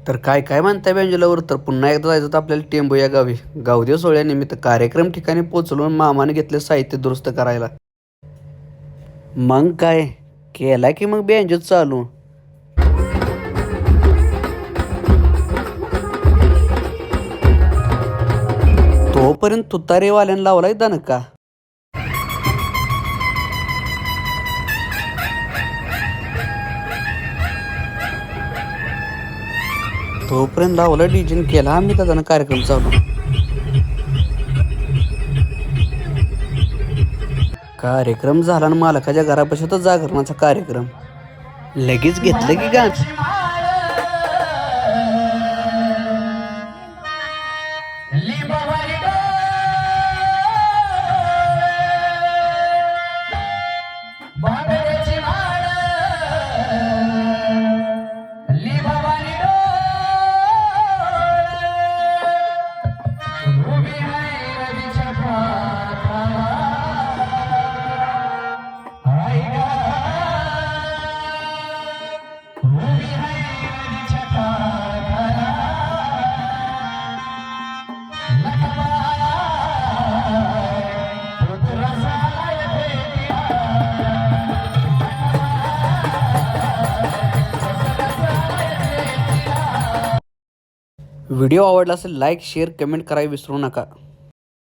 तर काय काय म्हणताय बेंजलावर तर पुन्हा एकदा जायचं होतं आपल्याला टेंबू या गावी. गावदेव सोहळ्यानिमित्त कार्यक्रम ठिकाणी पोचलो मामाने घेतले साहित्य दुरुस्त करायला. मग काय केला की मग बेंजो चालू. तोपर्यंत तुतारेवाल्यानं लावलाय दणका. तोपर्यंत लावला डीजेन केला आम्ही त्याचा कार्यक्रम चालू. कार्यक्रम झाला आणि मालकाच्या घरापाशी होता जागरणाचा कार्यक्रम. लगेच घेतलं की गाणं. व्हिडिओ आवडला असेल लाईक शेअर कमेंट करायला विसरू नका.